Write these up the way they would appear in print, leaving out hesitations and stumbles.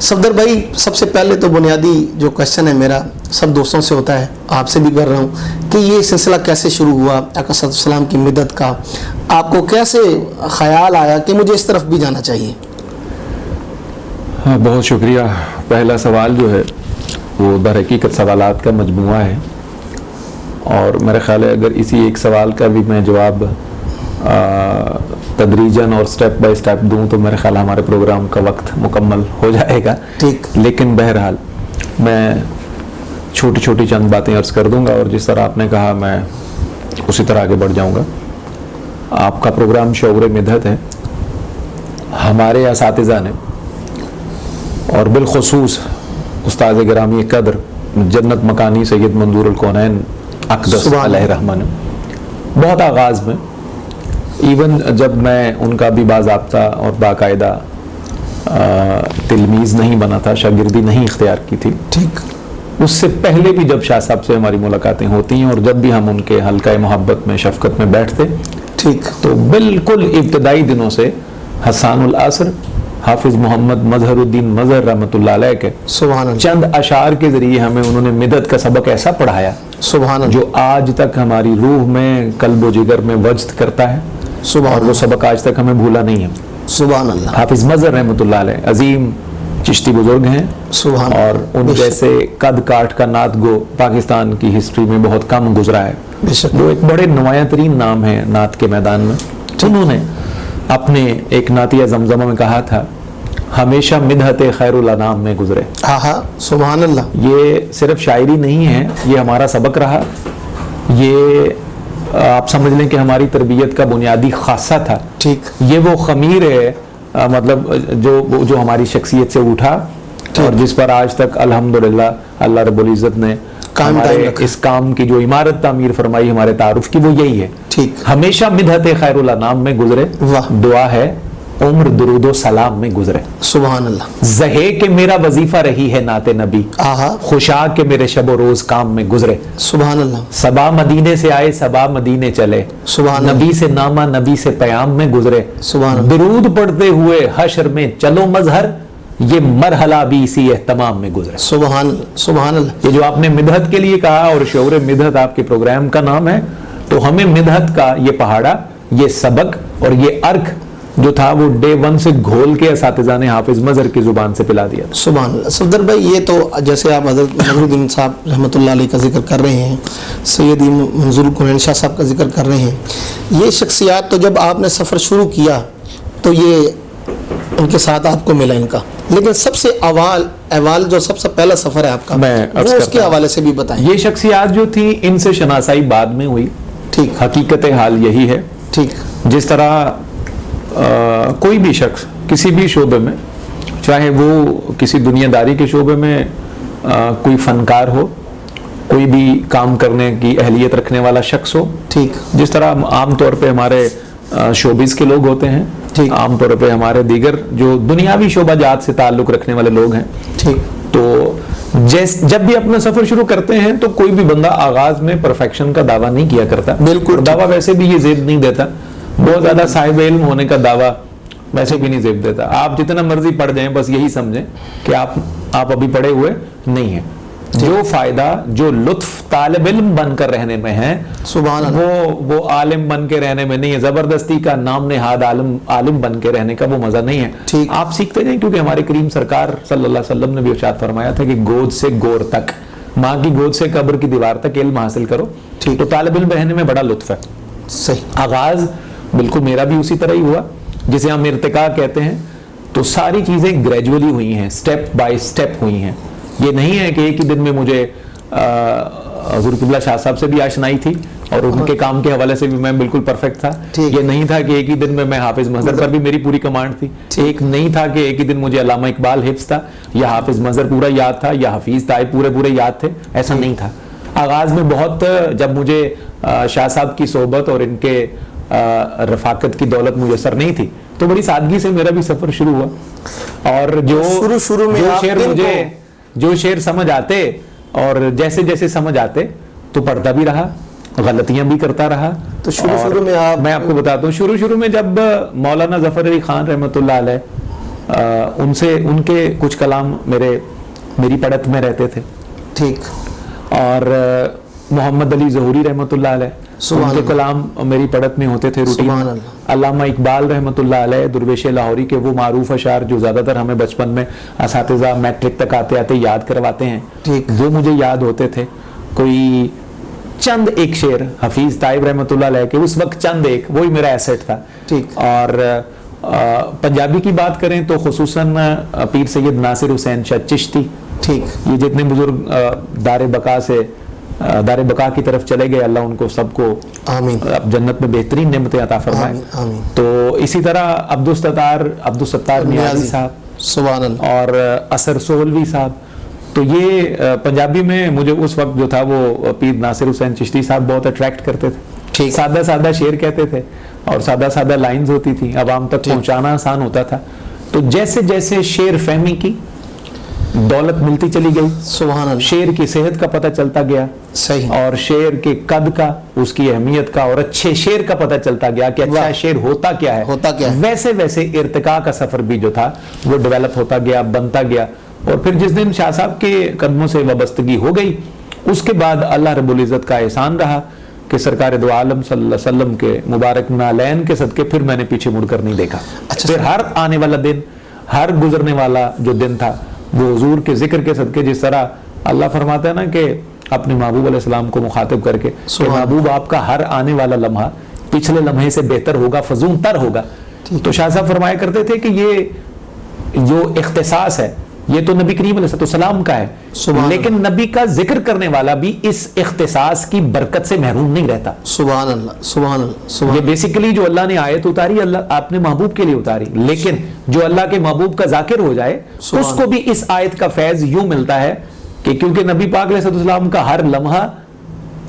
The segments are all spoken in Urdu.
صفدر بھائی، سب سے پہلے تو بنیادی جو کوشچن ہے میرا، سب دوستوں سے ہوتا ہے، آپ سے بھی کر رہا ہوں کہ یہ سلسلہ کیسے شروع ہوا آقا صلی اللہ علیہ وسلم کی مدد کا؟ آپ کو کیسے خیال آیا کہ مجھے اس طرف بھی جانا چاہیے؟ ہاں، بہت شکریہ. پہلا سوال جو ہے وہ در حقیقت سوالات کا مجموعہ ہے، اور میرا خیال ہے اگر اسی ایک سوال کا بھی میں جواب تدریجاً اور سٹیپ بائی سٹیپ دوں تو میرے خیال ہمارے پروگرام کا وقت مکمل ہو جائے گا. ٹھیک. لیکن بہرحال میں چھوٹی چھوٹی چند باتیں عرض کر دوں گا، اور جس طرح آپ نے کہا میں اسی طرح آگے بڑھ جاؤں گا. آپ کا پروگرام شعور مدحت ہے. ہمارے اساتذہ نے، اور بالخصوص استاد گرامی قدر جنت مکانی سید منظور الکونین اقدس علیہ رحمہ نے بہت آغاز میں، ایون جب میں ان کا بھی باضابطہ اور باقاعدہ تلمیذ نہیں بنا تھا، شاگردی نہیں اختیار کی تھی، ٹھیک، اس سے پہلے بھی جب شاہ صاحب سے ہماری ملاقاتیں ہوتی ہیں اور جب بھی ہم ان کے حلقہ محبت میں شفقت میں بیٹھتے، ٹھیک، تو بالکل ابتدائی دنوں سے حسان العصر حافظ محمد مظہر الدین مظہر رحمۃ اللہ علیہ کے سبحان اللہ، چند اشعار کے ذریعے ہمیں انہوں نے مدد کا سبق ایسا پڑھایا سبحان اللہ، جو آج تک ہماری روح میں، قلب و جگر میں وجد کرتا ہے، اور وہ سبق آج تک ہمیں بھولا نہیں ہے. سبحان اللہ. حافظ مظہر رحمۃ اللہ علیہ عظیم چشتی بزرگ ہیں، سبحان اللہ. اور ان جیسے قد کاٹ کا نعت گو پاکستان کی ہسٹری میں بہت کم گزرا ہے. وہ ایک بڑے نمایاں ترین نام ہے نعت کے میدان میں. انہوں نے اپنے ایک نعتیہ زمزمہ میں کہا تھا، ہمیشہ مدحت خیر الانام میں گزرے. سبحان اللہ. یہ صرف شاعری نہیں ہے، یہ ہمارا سبق رہا. یہ آپ سمجھ لیں کہ ہماری تربیت کا بنیادی خاصہ تھا. ٹھیک. یہ وہ خمیر ہے مطلب جو ہماری شخصیت سے اٹھا، اور جس پر آج تک الحمدللہ اللہ رب العزت نے ہمارے اس کام کی جو عمارت تعمیر فرمائی ہمارے تعارف کی، وہ یہی ہے. ٹھیک. ہمیشہ مدحت خیر الانام میں گزرے. دعا ہے عمر درود و سلام میں گزرے. سبحان اللہ. زہے کہ میرا وظیفہ رہی ہے نعت نبی، خوشا کہ میرے شب و روز کام میں گزرے. سبحان اللہ. صبا مدینے سے آئے صبا مدینے چلے، سبحان نبی سے نامہ نبی سے پیام میں گزرے. سبحان اللہ. درود پڑھتے ہوئے حشر میں چلو مظہر، یہ مرحلہ بھی اسی اہتمام میں گزرے. سبحان اللہ. سبحان اللہ. یہ جو آپ نے مدحت کے لیے کہا، اور شعور مدحت آپ کے پروگرام کا نام ہے، تو ہمیں مدحت کا یہ پہاڑا، یہ سبق اور یہ ارک جو تھا وہ ڈے ون سے گھول کے اساتذہ نے حافظ مظہر کی زبان سے پلا دیا. سبحان اللہ. صفدر بھائی، یہ تو جیسے آپ حضرت مظہر الدین صاحب رحمۃ اللہ علیہ کا ذکر کر رہے ہیں، سید منظور الکونین شاہ صاحب کا ذکر کر رہے ہیں، یہ شخصیات تو جب آپ نے سفر شروع کیا تو یہ ان کے ساتھ آپ کو ملا ان کا، لیکن سب سے اول جو سب سے پہلا سفر ہے آپ کا، وہ اس کے حوالے سے بھی بتائیں. یہ شخصیات جو تھی ان سے شناسائی بعد میں ہوئی. ٹھیک. حقیقت حال یہی ہے. ٹھیک. جس طرح کوئی بھی شخص کسی بھی شعبے میں، چاہے وہ کسی دنیا داری کے شعبے میں کوئی فنکار ہو، کوئی بھی کام کرنے کی اہلیت رکھنے والا شخص ہو، ٹھیک، جس طرح عام طور پہ ہمارے شوبز کے لوگ ہوتے ہیں، عام طور پہ ہمارے دیگر جو دنیاوی شعبہ جات سے تعلق رکھنے والے لوگ ہیں، ٹھیک، تو جب بھی اپنا سفر شروع کرتے ہیں تو کوئی بھی بندہ آغاز میں پرفیکشن کا دعویٰ نہیں کیا کرتا. بالکل. دعویٰ ویسے بھی یہ زیب نہیں دیتا، بہت زیادہ صاحب علم ہونے کا دعویٰ ویسے بھی نہیں زیب دیتا. آپ جتنا مرضی پڑھ جائیں، بس یہی سمجھیں کہ آپ ابھی پڑھے ہوئے نہیں ہیں. جو فائدہ، جو لطف طالب علم بن کر رہنے میں ہے، سبحان اللہ، وہ عالم بن کے رہنے میں نہیں ہے. زبردستی کا نام نہاد عالم بن کے رہنے کا وہ مزہ نہیں ہے. ٹھیک. آپ سیکھتے جائیں، کیونکہ ہمارے کریم سرکار صلی اللہ علیہ وسلم نے بھی ارشاد فرمایا تھا کہ گود سے گور تک، ماں کی گود سے قبر کی دیوار تک علم حاصل کرو. ٹھیک. تو طالب علم رہنے میں بڑا لطف ہے. صحیح. آغاز بالکل میرا بھی اسی طرح ہی ہوا، جسے ہم ارتقاء کہتے ہیں. تو ساری چیزیں گریجولی ہوئی ہیں، سٹیپ بائی سٹیپ ہوئی ہیں. یہ نہیں ہے کہ ایک ہی دن میں مجھے حضور قبلہ شاہ صاحب سے بھی آشنائی تھی اور ان کے کام کے حوالے سے بھی میں بالکل پرفیکٹ تھا. یہ نہیں تھا کہ ایک ہی دن میں حافظ مظہر پر بھی میری پوری کمانڈ تھی. ایک نہیں تھا کہ ایک ہی دن مجھے علامہ اقبال حفظ تھا یا حافظ مظہر پورا یاد تھا یا حفیظ طائب پورے یاد تھے. ایسا نہیں تھا. آغاز میں بہت، جب مجھے شاہ صاحب کی صحبت اور ان کے رفاقت کی دولت میسر نہیں تھی، تو بڑی سادگی سے میرا بھی سفر شروع ہوا. اور شروع میں جو شعر سمجھ آتے اور جیسے جیسے سمجھ آتے تو پڑھتا بھی رہا، غلطیاں بھی کرتا رہا. تو شروع میں میں آپ کو بتاتا ہوں، شروع میں جب مولانا ظفر علی خان رحمۃ اللہ علیہ ان سے ان کے کچھ کلام میری پڑت میں رہتے تھے. ٹھیک. اور محمد علی ظہوری رحمۃ اللہ علیہ, ان کے کلام میری پڑت میں ہوتے تھے روٹین. علامہ اقبال رحمۃ اللہ علیہ درویش لاہوری کے وہ معروف اشعار جو زیادہ تر ہمیں بچپن میں اساتذہ میٹرک تک آتے آتے یاد کرواتے ہیں, وہ مجھے یاد ہوتے تھے. کوئی چند ایک شعر حفیظ طائب رحمۃ اللہ علیہ کے اس وقت چند ایک, وہی میرا ایسٹ تھا. اور پنجابی کی بات کریں تو خصوصاً پیر سید ناصر حسین شاہ چشتی, یہ جتنے بزرگ دار بقا کی طرف چلے گئے, اللہ ان کو سب کو جنت میں بہترین نعمتیں عطا فرمائے. تو اسی طرح عبدالستار نیازی صاحب, سبحان اللہ, اور اثر سہلوی صاحب. تو یہ پنجابی میں مجھے اس وقت جو تھا وہ پیر ناصر حسین چشتی صاحب بہت اٹریکٹ کرتے تھے. سادہ سادہ شعر کہتے تھے اور سادہ سادہ لائنز ہوتی تھی, عوام تک پہنچانا آسان ہوتا تھا. تو جیسے جیسے شعر فہمی کی دولت ملتی چلی گئی, سبحان اللہ, شعر کی صحت کا پتہ چلتا گیا, صحیح, اور شعر کے قد کا, اس کی اہمیت کا, اور اچھے شعر کا پتہ چلتا گیا کہ اچھا شعر ہوتا کیا ہے. ویسے ویسے ارتقاء کا سفر بھی جو تھا وہ ڈیولپ ہوتا گیا, بنتا گیا. اور پھر جس دن شاہ صاحب کے قدموں سے وابستگی ہو گئی, اس کے بعد اللہ رب العزت کا احسان رہا کہ سرکار دو عالم صلی اللہ علیہ وسلم کے مبارک نالین کے صدقے پھر میں نے پیچھے مڑ کر نہیں دیکھا. پھر ہر آنے والا دن, ہر گزرنے والا جو دن تھا وہ حضور کے ذکر کے صدقے, جس طرح اللہ فرماتا ہے نا کہ اپنے محبوب علیہ السلام کو مخاطب کر کے کہ محبوب آپ کا ہر آنے والا لمحہ پچھلے لمحے سے بہتر ہوگا, فزون تر ہوگا. تو شاہ صاحب فرمایا کرتے تھے کہ یہ جو اختصاص ہے یہ تو نبی کریم علیہ السلام کا ہے, لیکن نبی کا ذکر کرنے والا بھی اس اختصاص کی برکت سے محروم نہیں رہتا. سبحان اللہ, سبحان اللہ. یہ بیسیکلی جو اللہ نے آیت اتاری اللہ آپ نے محبوب کے لیے اتاری, لیکن جو اللہ کے محبوب کا ذاکر ہو جائے اس کو بھی اس آیت کا فیض یوں ملتا ہے کہ کیونکہ نبی پاک علیہ السلام کا ہر لمحہ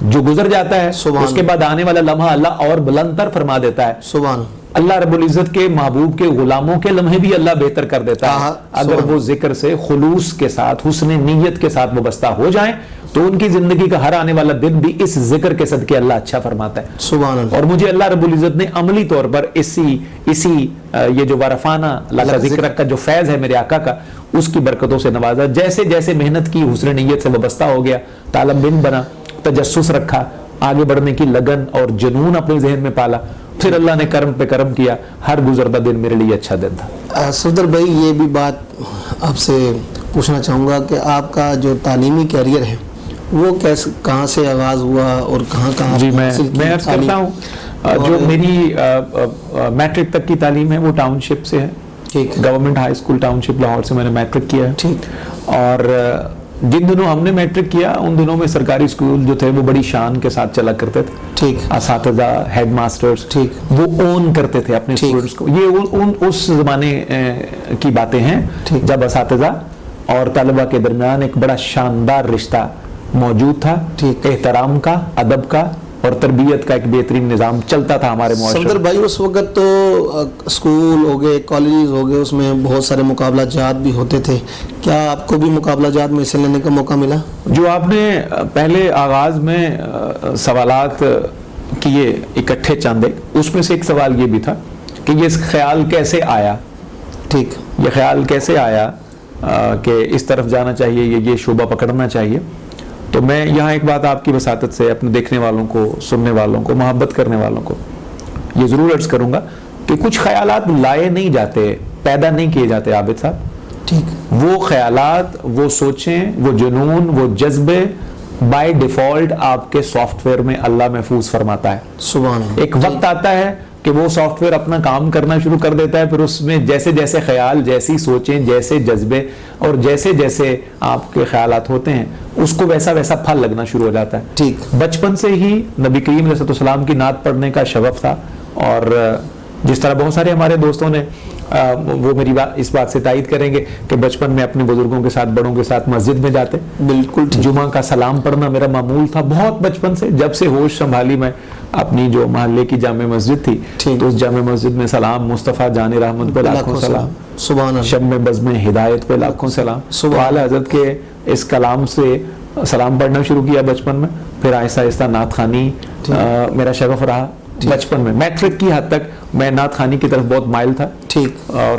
جو گزر جاتا ہے اس کے بعد آنے والا لمحہ اللہ اور بلند تر فرما دیتا ہے. سبحان اللہ رب العزت کے محبوب کے غلاموں کے لمحے بھی اللہ بہتر کر دیتا ہے اگر وہ ذکر سے خلوص کے ساتھ, حسن نیت کے ساتھ وابستہ ہو جائیں, تو ان کی زندگی کا ہر آنے والا دن بھی اس ذکر کے صدقے اللہ اچھا فرماتا ہے. سبحان اللہ. اور مجھے اللہ رب العزت نے عملی طور پر اسی یہ جو وارفانہ اللہ کا ذکر کا جو فیض ہے میرے آقا کا, اس کی برکتوں سے نوازا. جیسے جیسے محنت کی, حسن نیت سے وابستہ ہو گیا, طالب علم بنا, تجسس رکھا, آگے بڑھنے کی لگن اور جنون اپنے ذہن میں پالا, پھر اللہ نے کرم پہ کرم کیا, ہر گزرتا دن میرے لیے اچھا دن تھا. صفدر بھائی, یہ بھی بات آپ سے پوچھنا چاہوں گا کہ آپ کا جو تعلیمی کیریئر ہے وہ کہاں سے آغاز ہوا اور کہاں جی میں عرض کرتا ہوں, جو میری میٹرک تک کی تعلیم ہے وہ ٹاؤن شپ سے ہے. گورنمنٹ ہائی اسکول ٹاؤن شپ لاہور سے میں نے میٹرک کیا ہے. اور جن دنوں ہم نے میٹرک کیا ان دنوں میں سرکاری اسکول جو تھے وہ بڑی شان کے ساتھ چلا کرتے تھے. اساتذہ, ہیڈ ماسٹرز وہ اون کرتے تھے اپنے اسٹوڈنٹس کو. یہ اس زمانے کی باتیں ہیں جب اساتذہ اور طلبہ کے درمیان ایک بڑا شاندار رشتہ موجود تھا, احترام کا, ادب کا اور تربیت کا ایک بہترین نظام چلتا تھا ہمارے معاشرے. صفدر بھائی, اس وقت تو اسکول ہو گئے, کالجز ہو گئے, اس میں بہت سارے مقابلہ جات بھی ہوتے تھے. کیا آپ کو بھی مقابلہ جات میں حصہ لینے کا موقع ملا؟ جو آپ نے پہلے آغاز میں سوالات کیے اکٹھے چاندے, اس میں سے ایک سوال یہ بھی تھا کہ یہ خیال کیسے آیا, یہ خیال کیسے آیا کہ اس طرف جانا چاہیے, یہ شعبہ پکڑنا چاہیے. تو میں یہاں ایک بات آپ کی وساطت سے اپنے دیکھنے والوں کو, سننے والوں کو, محبت کرنے والوں کو یہ ضرور عرض کروں گا کہ کچھ خیالات لائے نہیں جاتے, پیدا نہیں کیے جاتے عابد صاحب. وہ خیالات, وہ سوچیں, وہ جنون, وہ جذبے بائی ڈیفالٹ آپ کے سافٹ ویئر میں اللہ محفوظ فرماتا ہے. سبحان اللہ. ایک وقت آتا ہے کہ وہ سافٹ ویئر اپنا کام کرنا شروع کر دیتا ہے, پھر اس میں جیسے جیسے خیال, جیسی سوچیں, جیسے جذبے اور جیسے جیسے آپ کے خیالات ہوتے ہیں اس کو ویسا ویسا پھل لگنا شروع ہو جاتا ہے. بچپن سے ہی نبی کریم علیہ السلام کی نعت پڑھنے کا شغف تھا, اور جس طرح بہت سارے ہمارے دوستوں نے وہ میری اس بات سے تائید کریں گے کہ بچپن میں اپنے بزرگوں کے ساتھ, بڑوں کے ساتھ مسجد میں جاتے. بالکل. جمعہ کا سلام پڑھنا میرا معمول تھا بہت بچپن سے. جب سے ہوش سنبھالی میں اپنی جو محلے کی جامع مسجد تھی تو اس جامع مسجد میں سلام, مصطفیٰ جان رحمت پہ لاکھوں سلام, سبحان اللہ, شب بزم ہدایت پہ لاکھوں سلام. اعلیٰ حضرت کے اس کلام سے سلام پڑھنا شروع کیا بچپن میں. پھر آہستہ آہستہ نعت خوانی میرا شغف رہا بچپن میں. میٹرک کی حد تک میں نعت خوانی کی طرف بہت مائل تھا. اور